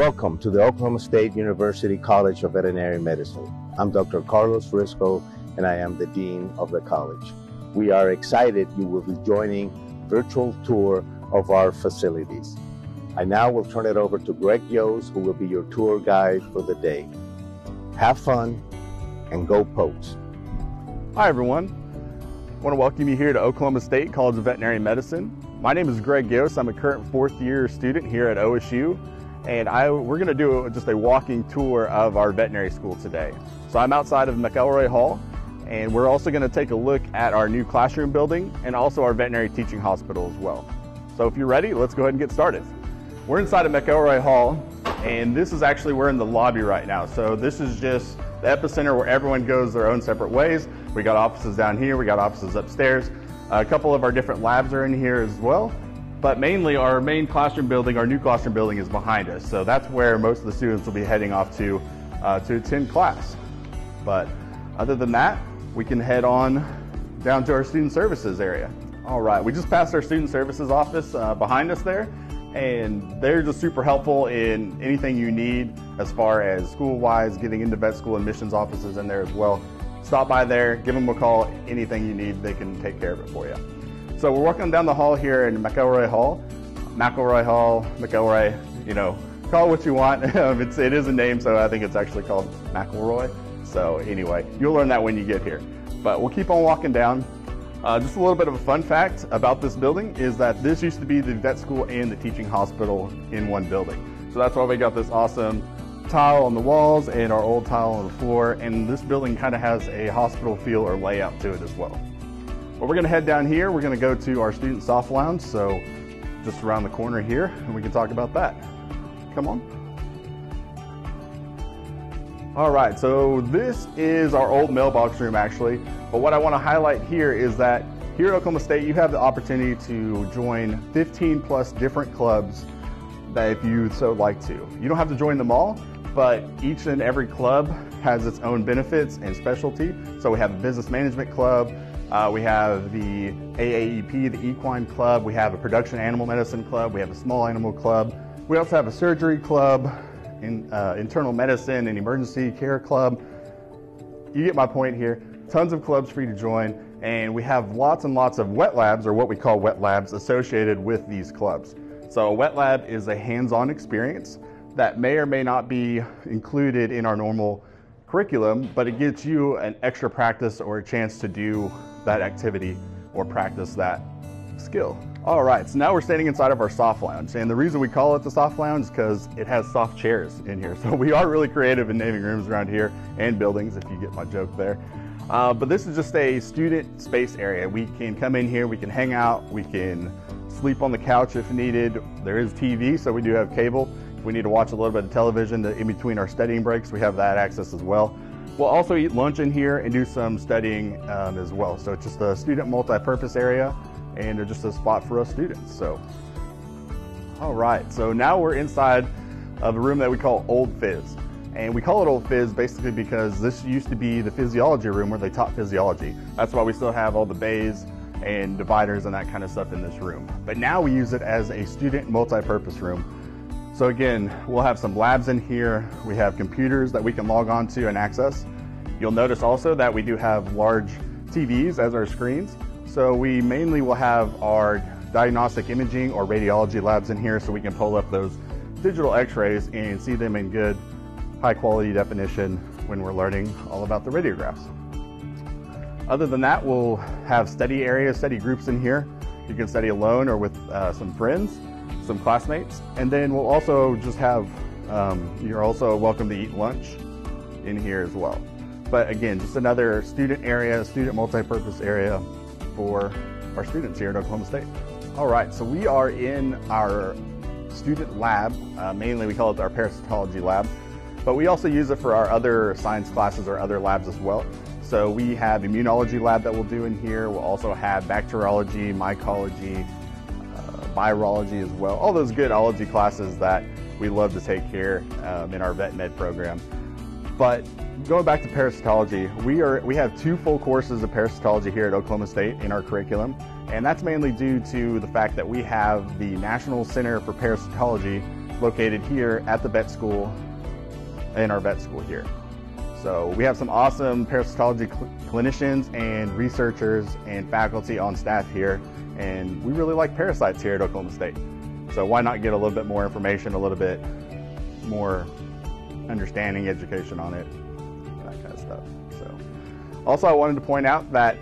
Welcome to the Oklahoma State University College of Veterinary Medicine. I'm Dr. Carlos Frisco, and I am the Dean of the college. We are excited you will be joining a virtual tour of our facilities. I now will turn it over to Greg Yos, who will be your tour guide for the day. Have fun and go Pokes. Hi everyone. I want to welcome you here to Oklahoma State College of Veterinary Medicine. My name is Greg Yos. I'm a current fourth-year student here at OSU, and we're going to do just a walking tour of our veterinary school today. So I'm outside of Mcelroy Hall, and we're also going to take a look at our new classroom building and also our veterinary teaching hospital as well. So if you're ready, let's go ahead and get started. We're inside of Mcelroy Hall, and this is actually, we're in the lobby right now. So this is just the epicenter where everyone goes their own separate ways. We got offices down here, we got offices upstairs. A couple of our different labs are in here as well. But mainly our main classroom building, our new classroom building, is behind us. So that's where most of the students will be heading off to attend class. But other than that, we can head on down to our student services area. All right, we just passed our student services office behind us there, and they're just super helpful in anything you need as far as school-wise, getting into vet school admissions offices in there as well. Stop by there, give them a call, anything you need, they can take care of it for you. So we're walking down the hall here in Mcelroy Hall. McElroy, you know, call it what you want. It is a name, so I think it's actually called McElroy. So anyway, you'll learn that when you get here. But we'll keep on walking down. Just a little bit of a fun fact about this building is that this used to be the vet school and the teaching hospital in one building. So that's why we got this awesome tile on the walls and our old tile on the floor. And this building kind of has a hospital feel or layout to it as well. Well, we're going to head down here. We're going to go to our student soft lounge, so just around the corner here, and we can talk about that. Come on. All right, so this is our old mailbox room actually, but what I want to highlight here is that here at Oklahoma State, you have the opportunity to join 15 plus different clubs that if you so like to. You don't have to join them all, but each and every club has its own benefits and specialty. So we have a business management club, we have the AAEP, the Equine Club. We have a production animal medicine club. We have a small animal club. We also have a surgery club, internal medicine and emergency care club. You get my point here. Tons of clubs for you to join. And we have lots and lots of wet labs, or what we call wet labs, associated with these clubs. So a wet lab is a hands-on experience that may or may not be included in our normal curriculum, but it gets you an extra practice or a chance to do that activity or practice that skill. All right, so now we're standing inside of our soft lounge, and the reason we call it the soft lounge is because it has soft chairs in here. So we are really creative in naming rooms around here and buildings, if you get my joke there. But this is just a student space area. We can come in here, we can hang out, we can sleep on the couch if needed. There is TV, so we do have cable. If we need to watch a little bit of television in between our studying breaks, we have that access as well. We'll also eat lunch in here and do some studying as well. So it's just a student multi-purpose area and just a spot for us students. So, all right, so now we're inside of a room that we call Old Phys. And we call it Old Phys basically because this used to be the physiology room where they taught physiology. That's why we still have all the bays and dividers and that kind of stuff in this room. But now we use it as a student multi-purpose room. So again, we'll have some labs in here. We have computers that we can log on to and access. You'll notice also that we do have large TVs as our screens. So we mainly will have our diagnostic imaging or radiology labs in here so we can pull up those digital x-rays and see them in good high quality definition when we're learning all about the radiographs. Other than that, we'll have study areas, study groups in here. You can study alone or with some friends, some classmates. And then we'll also just have, you're also welcome to eat lunch in here as well. But again, just another student area, student multi-purpose area for our students here at Oklahoma State. All right, so we are in our student lab. Mainly we call it our Parasitology lab, but we also use it for our other science classes or other labs as well. So we have immunology lab that we'll do in here. We'll also have bacteriology, mycology, virology as well. All those good ology classes that we love to take here in our vet med program. But going back to parasitology, we have 2 full courses of parasitology here at Oklahoma State in our curriculum, and that's mainly due to the fact that we have the National Center for Parasitology located here at the vet school, in our vet school here. So we have some awesome parasitology clinicians and researchers and faculty on staff here, and we really like parasites here at Oklahoma State. So why not get a little bit more information, a little bit more understanding, education on it, that kind of stuff. So also I wanted to point out that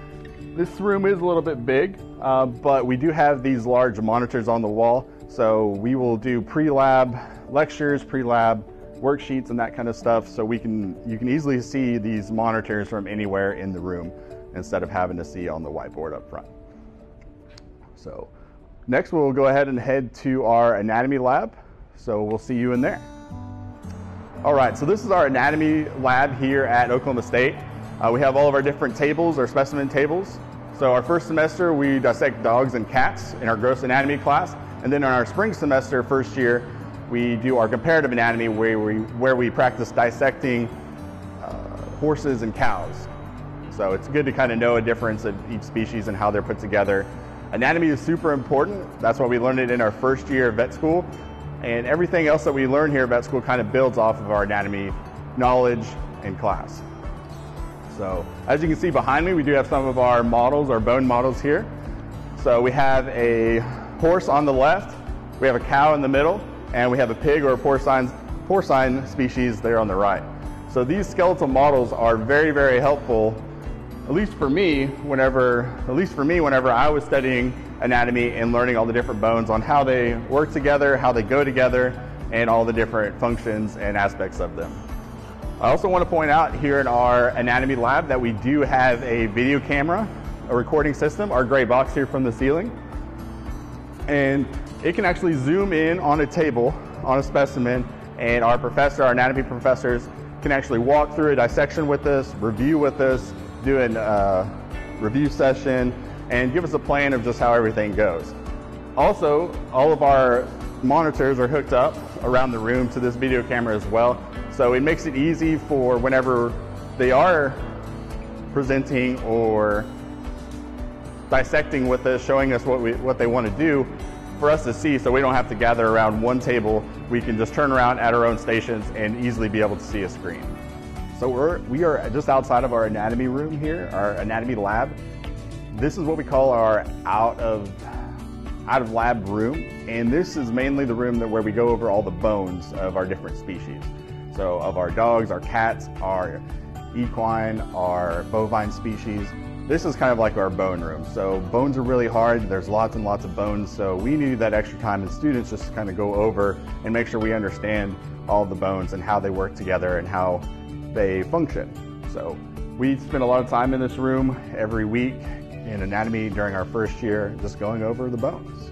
this room is a little bit big, but we do have these large monitors on the wall. So we will do pre-lab lectures, pre-lab worksheets and that kind of stuff, so you can easily see these monitors from anywhere in the room instead of having to see on the whiteboard up front. So next we'll go ahead and head to our anatomy lab, so we'll see you in there. All right, so this is our anatomy lab here at Oklahoma State. We have all of our different tables, our specimen tables. So our first semester we dissect dogs and cats in our gross anatomy class, and then in our spring semester, first year, we do our comparative anatomy where we practice dissecting horses and cows. So it's good to kind of know a difference of each species and how they're put together. Anatomy is super important. That's why we learned it in our first year of vet school. And everything else that we learn here at vet school kind of builds off of our anatomy knowledge in class. So as you can see behind me, we do have some of our models, our bone models here. So we have a horse on the left, we have a cow in the middle, and we have a pig or a porcine species there on the right. So these skeletal models are very, very helpful, at least for me, whenever I was studying anatomy and learning all the different bones on how they work together, how they go together, and all the different functions and aspects of them. I also want to point out here in our anatomy lab that we do have a video camera, a recording system, our gray box here from the ceiling. And it can actually zoom in on a table, on a specimen, and our anatomy professors can actually walk through a dissection with us, review with us, do a review session, and give us a plan of just how everything goes. Also, all of our monitors are hooked up around the room to this video camera as well, so it makes it easy for whenever they are presenting or dissecting with us, showing us what they want to do, for us to see, so we don't have to gather around one table. We can just turn around at our own stations and easily be able to see a screen. So we are just outside of our anatomy room here, our anatomy lab. This is what we call our out of lab room, and this is mainly the room where we go over all the bones of our different species. So of our dogs, our cats, our equine, our bovine species. This is kind of like our bone room. So bones are really hard. There's lots and lots of bones. So we need that extra time as students just to kind of go over and make sure we understand all the bones and how they work together and how they function. So we spend a lot of time in this room every week in anatomy during our first year, just going over the bones.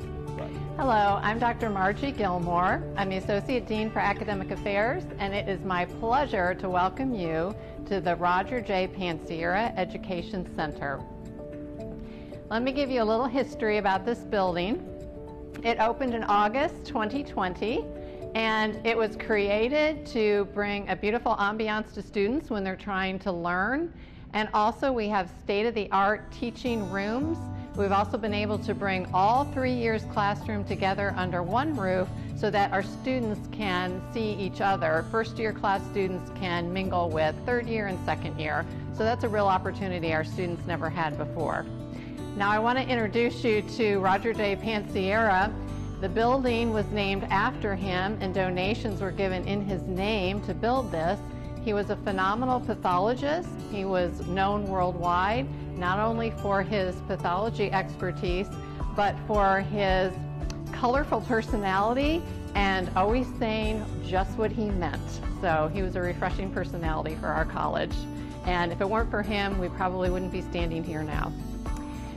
Hello, I'm Dr. Margie Gilmore. I'm the Associate Dean for Academic Affairs, and it is my pleasure to welcome you to the Roger J. Panciera Education Center. Let me give you a little history about this building. It opened in August 2020, and it was created to bring a beautiful ambiance to students when they're trying to learn. And also we have state-of-the-art teaching rooms. We've also been able to bring all 3 years classroom together under one roof so that our students can see each other. First year class students can mingle with third year and second year. So that's a real opportunity our students never had before. Now I want to introduce you to Roger J. Panciera. The building was named after him and donations were given in his name to build this. He was a phenomenal pathologist. He was known worldwide, not only for his pathology expertise, but for his colorful personality and always saying just what he meant. So he was a refreshing personality for our college. And if it weren't for him, we probably wouldn't be standing here now.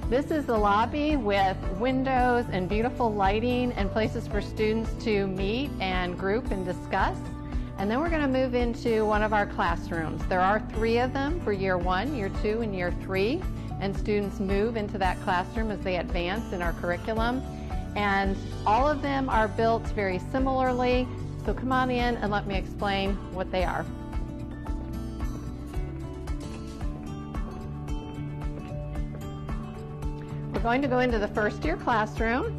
This is the lobby with windows and beautiful lighting and places for students to meet and group and discuss. And then we're going to move into one of our classrooms. There are 3 of them for year 1, year 2, and year 3. And students move into that classroom as they advance in our curriculum. And all of them are built very similarly. So come on in and let me explain what they are. We're going to go into the first year classroom.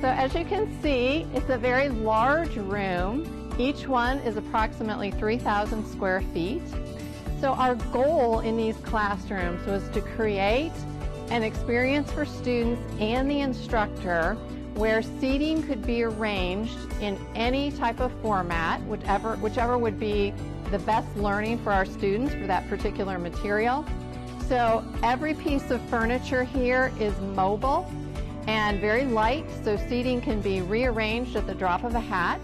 So as you can see, it's a very large room. Each one is approximately 3,000 square feet. So our goal in these classrooms was to create an experience for students and the instructor where seating could be arranged in any type of format, whichever would be the best learning for our students for that particular material. So every piece of furniture here is mobile and very light, so seating can be rearranged at the drop of a hat.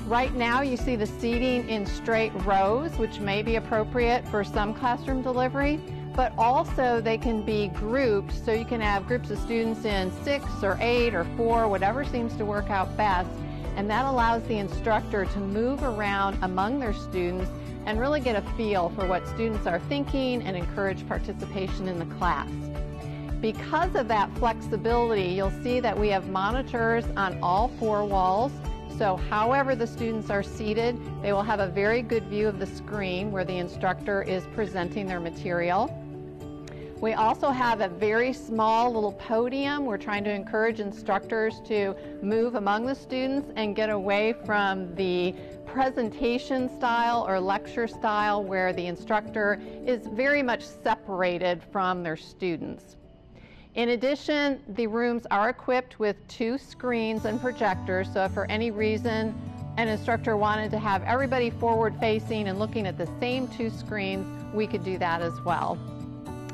Right now you see the seating in straight rows, which may be appropriate for some classroom delivery, but also they can be grouped, so you can have groups of students in 6 or 8 or 4, whatever seems to work out best, and that allows the instructor to move around among their students and really get a feel for what students are thinking and encourage participation in the class. Because of that flexibility, you'll see that we have monitors on all 4 walls. So however the students are seated, they will have a very good view of the screen where the instructor is presenting their material. We also have a very small little podium. We're trying to encourage instructors to move among the students and get away from the presentation style or lecture style where the instructor is very much separated from their students. In addition, the rooms are equipped with 2 screens and projectors, so if for any reason an instructor wanted to have everybody forward facing and looking at the same 2 screens, we could do that as well.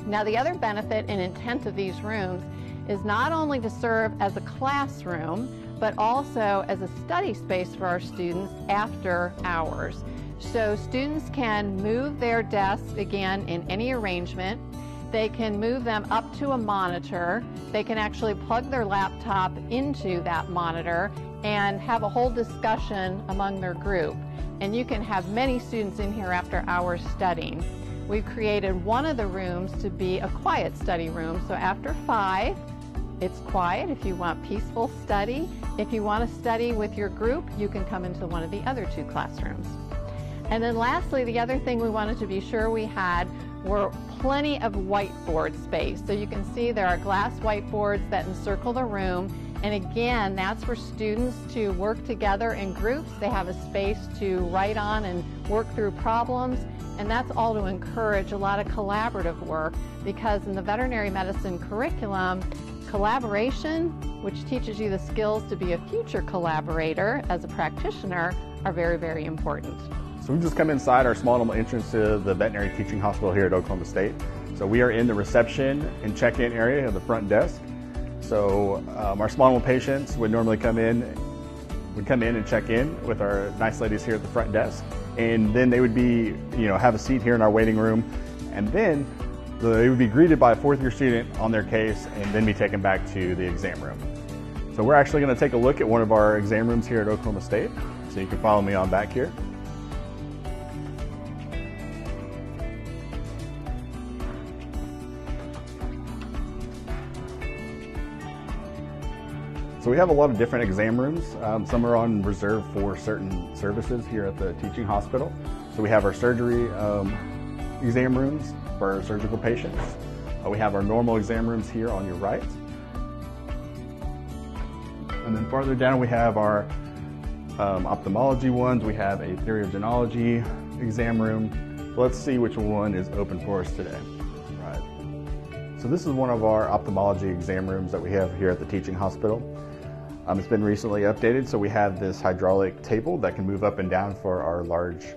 Now the other benefit and intent of these rooms is not only to serve as a classroom, but also as a study space for our students after hours. So students can move their desks again in any arrangement. They can move them up to a monitor. They can actually plug their laptop into that monitor and have a whole discussion among their group. And you can have many students in here after hours studying. We've created one of the rooms to be a quiet study room. So after 5, it's quiet if you want peaceful study. If you want to study with your group, you can come into one of the other 2 classrooms. And then lastly, the other thing we wanted to be sure we had were plenty of whiteboard space. So you can see there are glass whiteboards that encircle the room. And again, that's for students to work together in groups. They have a space to write on and work through problems. And that's all to encourage a lot of collaborative work, because in the veterinary medicine curriculum, collaboration, which teaches you the skills to be a future collaborator as a practitioner, are very, very important. So we've just come inside our small animal entrance to the veterinary teaching hospital here at Oklahoma State. So we are in the reception and check-in area of the front desk. So our small animal patients would normally come in and check in with our nice ladies here at the front desk. And then they would be, have a seat here in our waiting room. And then they would be greeted by a 4th year student on their case and then be taken back to the exam room. So we're actually going to take a look at one of our exam rooms here at Oklahoma State. So you can follow me on back here. So we have a lot of different exam rooms. Some are on reserve for certain services here at the teaching hospital. So we have our surgery exam rooms for our surgical patients. We have our normal exam rooms here on your right. And then farther down we have our ophthalmology ones. We have a theriogenology exam room. Let's see which one is open for us today. Right. So this is one of our ophthalmology exam rooms that we have here at the teaching hospital. It's been recently updated, so we have this hydraulic table that can move up and down for our large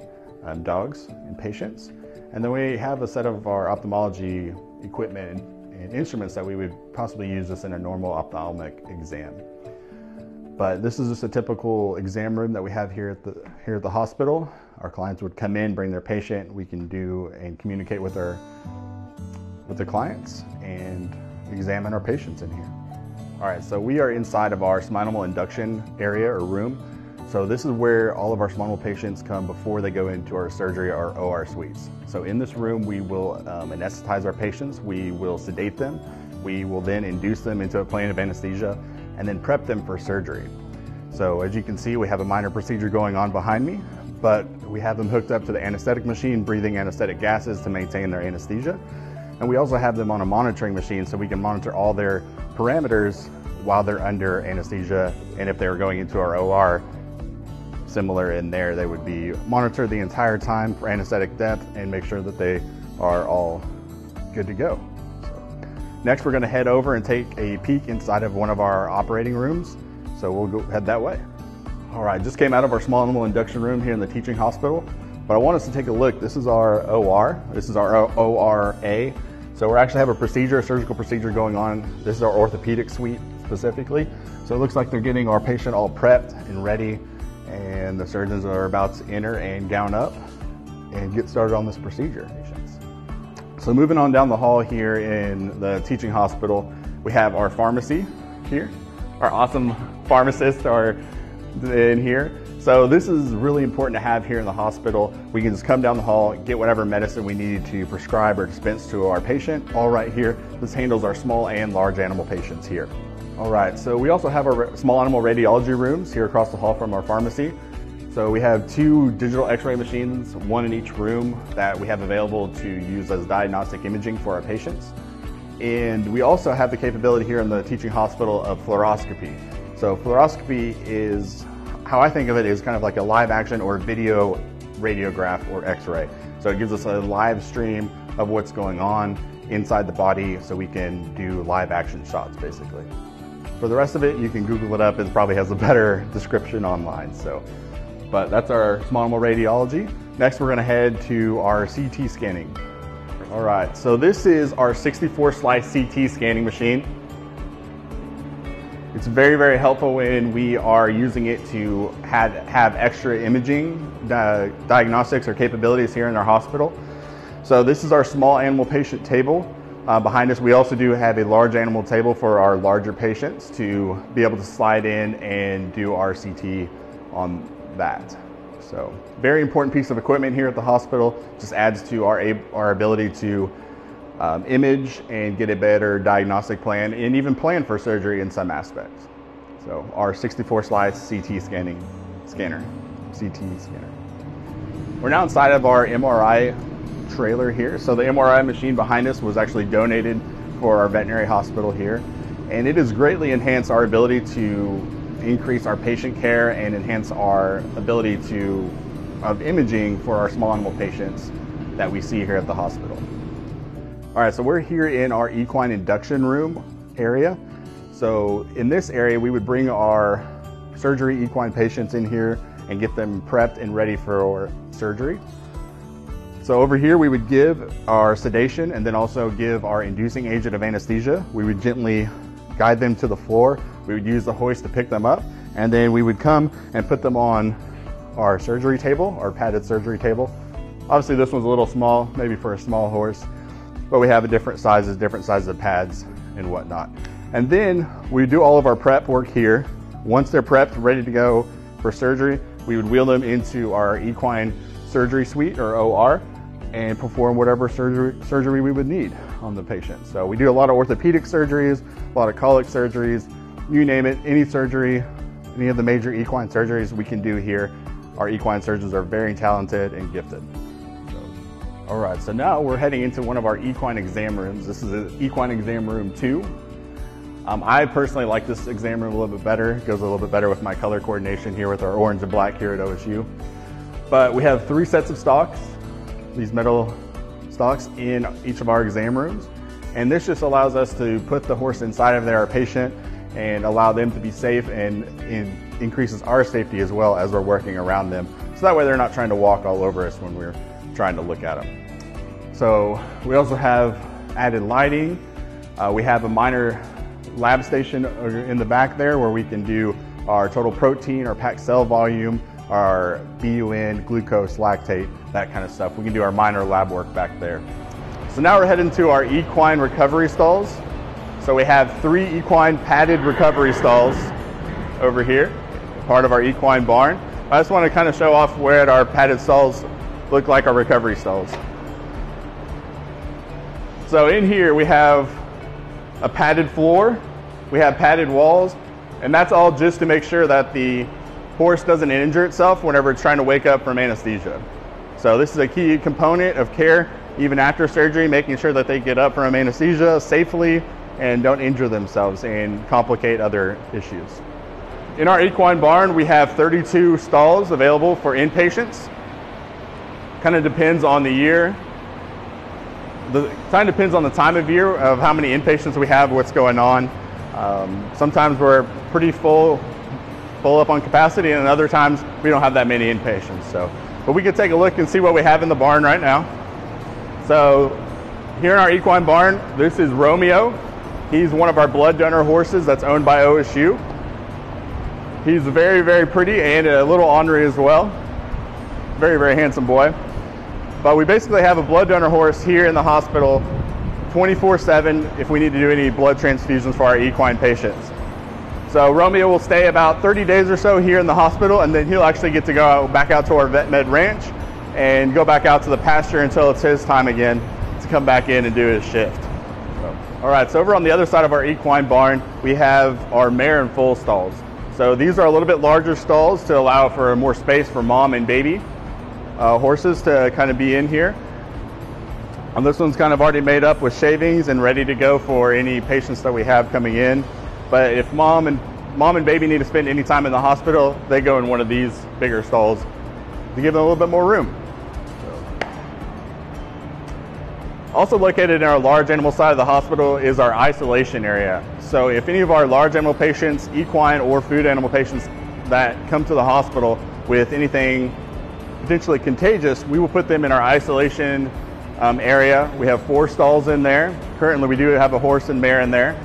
dogs and patients. And then we have a set of our ophthalmology equipment and instruments that we would possibly use this in a normal ophthalmic exam. But this is just a typical exam room that we have here at the hospital. Our clients would come in, bring their patient. We can do and communicate with the clients and examine our patients in here. All right, so we are inside of our spinal induction area or room. So this is where all of our spinal patients come before they go into our surgery or OR suites. So in this room, we will anesthetize our patients. We will sedate them. We will then induce them into a plane of anesthesia and then prep them for surgery. So as you can see, we have a minor procedure going on behind me, but we have them hooked up to the anesthetic machine, breathing anesthetic gases to maintain their anesthesia. And we also have them on a monitoring machine so we can monitor all their parameters while they're under anesthesia. And if they were going into our OR, similar in there, they would be monitored the entire time for anesthetic depth and make sure that they are all good to go. Next, we're going to head over and take a peek inside of one of our operating rooms. So we'll go head that way. All right, just came out of our small animal induction room here in the teaching hospital, but I want us to take a look. This is our OR. This is our ORA. So we actually have a procedure, a surgical procedure going on. This is our orthopedic suite specifically. So it looks like they're getting our patient all prepped and ready, and the surgeons are about to enter and gown up and get started on this procedure. So moving on down the hall here in the teaching hospital, we have our pharmacy here. Our awesome pharmacists are in here. So this is really important to have here in the hospital. We can just come down the hall, get whatever medicine we need to prescribe or dispense to our patient, all right here. This handles our small and large animal patients here. All right, so we also have our small animal radiology rooms here across the hall from our pharmacy. So we have 2 digital x-ray machines, 1 in each room that we have available to use as diagnostic imaging for our patients. And we also have the capability here in the teaching hospital of fluoroscopy. So fluoroscopy is, how I think of it, is kind of like a live action or video radiograph or x-ray. So it gives us a live stream of what's going on inside the body so we can do live action shots basically. For the rest of it, you can Google it up. It probably has a better description online. But that's our small animal radiology. Next, we're gonna head to our CT scanning. All right, so this is our 64 slice CT scanning machine. It's very, very helpful when we are using it to have extra imaging diagnostics or capabilities here in our hospital. So this is our small animal patient table. Behind us, we also do have a large animal table for our larger patients to be able to slide in and do our CT on that. So very important piece of equipment here at the hospital. Just adds to our ability to image and get a better diagnostic plan and even plan for surgery in some aspects. So our 64 slice CT scanner. We're now inside of our MRI trailer here. So the MRI machine behind us was actually donated for our veterinary hospital here, and it has greatly enhanced our ability to increase our patient care and enhance our ability of imaging for our small animal patients that we see here at the hospital. All right, so we're here in our equine induction room area. So in this area, we would bring our surgery equine patients in here and get them prepped and ready for surgery. So over here, we would give our sedation and then also give our inducing agent of anesthesia. We would gently guide them to the floor. We would use the hoist to pick them up, and then we would come and put them on our surgery table, our padded surgery table. Obviously this one's a little small, maybe for a small horse, but we have different sizes of pads and whatnot. And then we do all of our prep work here. Once they're prepped, ready to go for surgery, we would wheel them into our equine surgery suite or OR and perform whatever surgery we would need on the patient. So we do a lot of orthopedic surgeries, a lot of colic surgeries, you name it, any surgery, any of the major equine surgeries we can do here. Our equine surgeons are very talented and gifted. All right, so now we're heading into one of our equine exam rooms. This is an equine exam room 2. I personally like this exam room a little bit better. It goes a little bit better with my color coordination here with our orange and black here at OSU. But we have 3 sets of stocks, these metal stocks in each of our exam rooms. And this just allows us to put the horse inside of there, our patient, and allow them to be safe, and increases our safety as well as we're working around them. So that way they're not trying to walk all over us when we're trying to look at them. So we also have added lighting. We have a minor lab station in the back there where we can do our total protein, our packed cell volume, our BUN, glucose, lactate, that kind of stuff. We can do our minor lab work back there. So now we're heading to our equine recovery stalls. So we have 3 equine padded recovery stalls over here, part of our equine barn. I just want to kind of show off where our padded stalls look like our recovery stalls. So in here we have a padded floor, we have padded walls, and that's all just to make sure that the horse doesn't injure itself whenever it's trying to wake up from anesthesia. So this is a key component of care even after surgery, making sure that they get up from anesthesia safely and don't injure themselves and complicate other issues. In our equine barn, we have 32 stalls available for inpatients. Kind of depends on the year. The time depends on the time of year of how many inpatients we have, what's going on. Sometimes we're pretty full up on capacity, and other times we don't have that many inpatients. But we can take a look and see what we have in the barn right now. So here in our equine barn, this is Romeo. He's one of our blood donor horses that's owned by OSU. He's very, very pretty and a little ornery as well. Very, very handsome boy. But we basically have a blood donor horse here in the hospital 24/7 if we need to do any blood transfusions for our equine patients. So Romeo will stay about 30 days or so here in the hospital, and then he'll actually get to go back out to our vet med ranch and go back out to the pasture until it's his time again to come back in and do his shift. All right, so over on the other side of our equine barn, we have our mare and foal stalls. So these are a little bit larger stalls to allow for more space for mom and baby horses to kind of be in here. And this one's kind of already made up with shavings and ready to go for any patients that we have coming in. But if mom and baby need to spend any time in the hospital, they go in one of these bigger stalls to give them a little bit more room. Also located in our large animal side of the hospital is our isolation area. So if any of our large animal patients, equine or food animal patients that come to the hospital with anything potentially contagious, we will put them in our isolation area. We have 4 stalls in there. Currently we do have a horse and mare in there,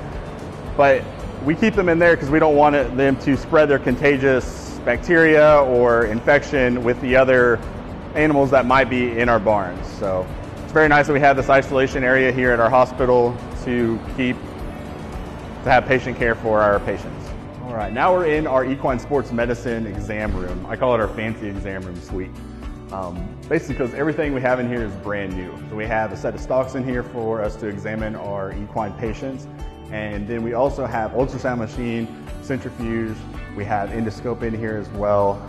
but we keep them in there because we don't want them to spread their contagious bacteria or infection with the other animals that might be in our barns. So it's very nice that we have this isolation area here at our hospital to have patient care for our patients. All right, now we're in our equine sports medicine exam room. I call it our fancy exam room suite. Basically because everything we have in here is brand new. So we have a set of stocks in here for us to examine our equine patients. And then we also have ultrasound machine, centrifuge. We have endoscope in here as well.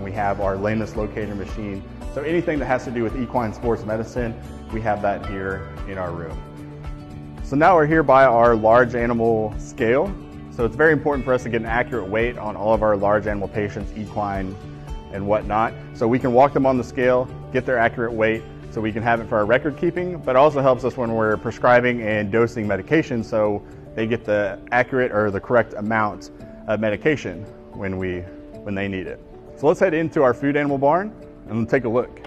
We have our lameness locator machine. So anything that has to do with equine sports medicine, we have that here in our room. So now we're here by our large animal scale. So it's very important for us to get an accurate weight on all of our large animal patients, equine and whatnot. So we can walk them on the scale, get their accurate weight, so we can have it for our record keeping, but also helps us when we're prescribing and dosing medication so they get the accurate or the correct amount of medication when they need it. So let's head into our food animal barn and take a look.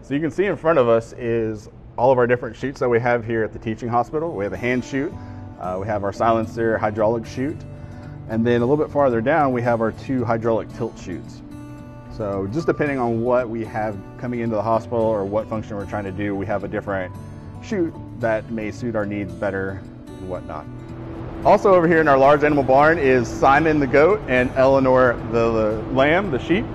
So you can see in front of us is all of our different chutes that we have here at the teaching hospital. We have a hand chute, we have our silencer hydraulic chute, and then a little bit farther down we have our 2 hydraulic tilt chutes. So just depending on what we have coming into the hospital or what function we're trying to do, we have a different chute that may suit our needs better and whatnot. Also over here in our large animal barn is Simon the goat and Eleanor the lamb, the sheep.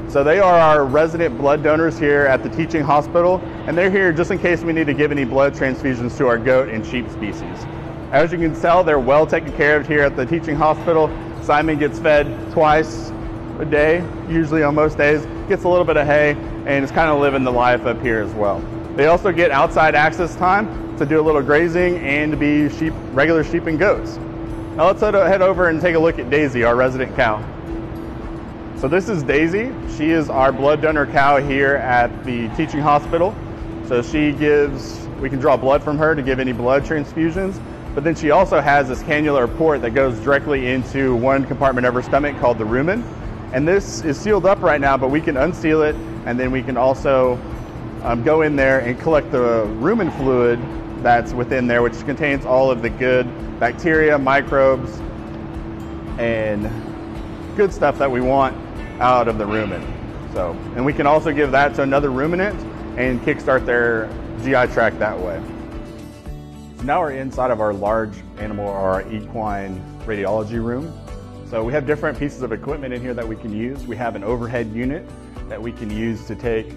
So they are our resident blood donors here at the teaching hospital, and they're here just in case we need to give any blood transfusions to our goat and sheep species. As you can tell, they're well taken care of here at the teaching hospital. Simon gets fed twice a day, usually on most days, gets a little bit of hay, and is kind of living the life up here as well. They also get outside access time to do a little grazing and to be regular sheep and goats. Now let's head over and take a look at Daisy, our resident cow. So this is Daisy. She is our blood donor cow here at the teaching hospital. So we can draw blood from her to give any blood transfusions, but then she also has this cannular port that goes directly into one compartment of her stomach called the rumen. And this is sealed up right now, but we can unseal it, and then we can also go in there and collect the rumen fluid that's within there, which contains all of the good bacteria, microbes, and good stuff that we want out of the rumen. And we can also give that to another ruminant and kickstart their GI tract that way. So now we're inside of our large animal, or our equine radiology room. So we have different pieces of equipment in here that we can use. We have an overhead unit that we can use to take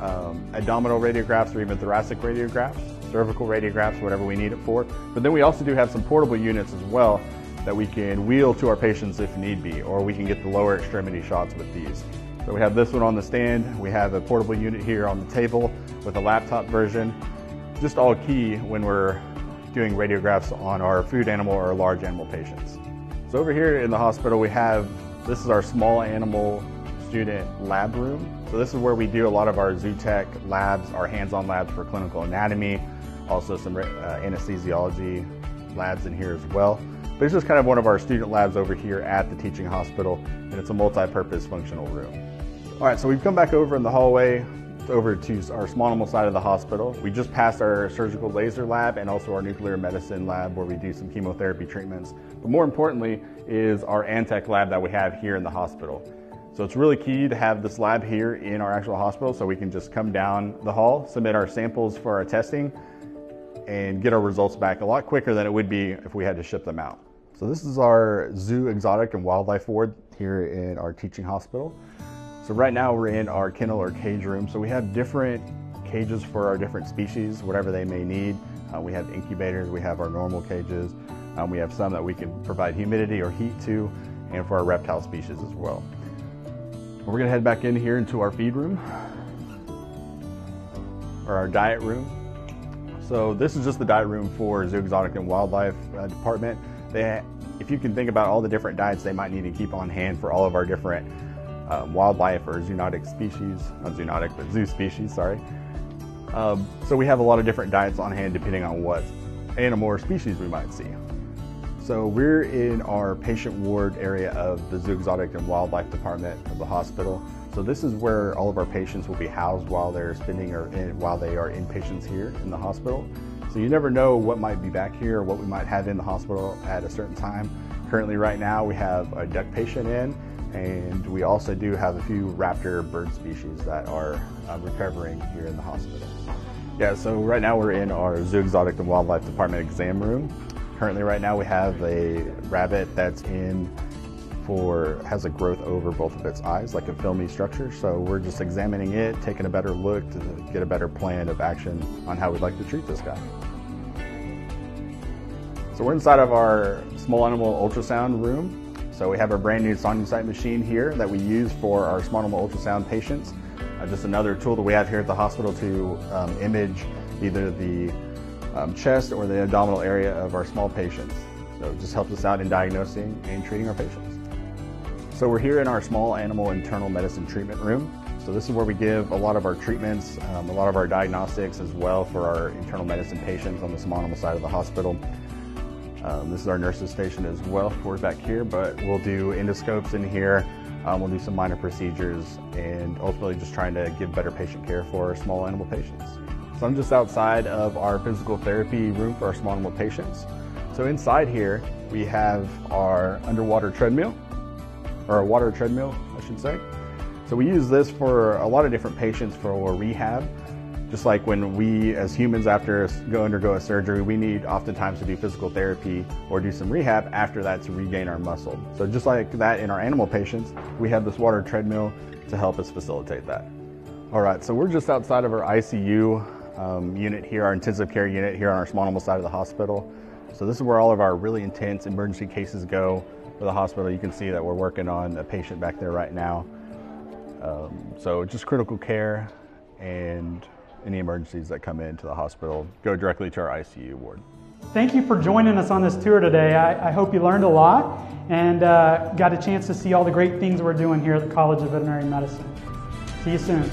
abdominal radiographs or even thoracic radiographs, cervical radiographs, whatever we need it for. But then we also do have some portable units as well that we can wheel to our patients if need be, or we can get the lower extremity shots with these. So we have this one on the stand. We have a portable unit here on the table with a laptop version. Just all key when we're doing radiographs on our food animal or large animal patients. So over here in the hospital this is our small animal student lab room. So this is where we do a lot of our zootech labs, our hands-on labs for clinical anatomy, also some anesthesiology labs in here as well. But it's just kind of one of our student labs over here at the teaching hospital, and it's a multi-purpose functional room. All right, so we've come back over in the hallway over to our small animal side of the hospital. We just passed our surgical laser lab and also our nuclear medicine lab where we do some chemotherapy treatments. But more importantly is our Antech lab that we have here in the hospital. So it's really key to have this lab here in our actual hospital so we can just come down the hall, submit our samples for our testing, and get our results back a lot quicker than it would be if we had to ship them out. So this is our zoo, exotic, and wildlife ward here in our teaching hospital. So right now we're in our kennel or cage room. So we have different cages for our different species, whatever they may need. We have incubators, we have our normal cages. We have some that we can provide humidity or heat to, and for our reptile species as well. We're gonna head back in here into our feed room, or our diet room. So this is just the diet room for zoo, exotic, and wildlife department. If you can think about all the different diets they might need to keep on hand for all of our different wildlife or zoonotic species, not zoonotic, but zoo species, sorry. So we have a lot of different diets on hand depending on what animal or species we might see. So we're in our patient ward area of the zoo, exotic, and wildlife department of the hospital. So this is where all of our patients will be housed while they're while they are inpatients here in the hospital. So you never know what might be back here or what we might have in the hospital at a certain time. Currently right now we have a duck patient in, and we also do have a few raptor bird species that are recovering here in the hospital. Yeah, so right now we're in our zoo, exotic, and wildlife department exam room. Currently right now we have a rabbit that's has a growth over both of its eyes, like a filmy structure. So we're just examining it, taking a better look to get a better plan of action on how we'd like to treat this guy. So we're inside of our small animal ultrasound room. So we have our brand new Sonusite machine here that we use for our small animal ultrasound patients. Just another tool that we have here at the hospital to image either the chest or the abdominal area of our small patients. So it just helps us out in diagnosing and treating our patients. So we're here in our small animal internal medicine treatment room. So this is where we give a lot of our treatments, a lot of our diagnostics as well for our internal medicine patients on the small animal side of the hospital. This is our nurse's station as well for back here, but we'll do endoscopes in here. We'll do some minor procedures and ultimately just trying to give better patient care for our small animal patients. So I'm just outside of our physical therapy room for our small animal patients. So inside here, we have our underwater treadmill, or a water treadmill, I should say. So we use this for a lot of different patients for rehab. Just like when we as humans after undergo a surgery, we need oftentimes to do physical therapy or do some rehab after that to regain our muscle. So just like that in our animal patients, we have this water treadmill to help us facilitate that. All right, so we're just outside of our ICU unit here, our intensive care unit here on our small animal side of the hospital. So this is where all of our really intense emergency cases go for the hospital. You can see that we're working on a patient back there right now. So just critical care and any emergencies that come into the hospital go directly to our ICU ward. Thank you for joining us on this tour today. I hope you learned a lot and got a chance to see all the great things we're doing here at the College of Veterinary Medicine. See you soon.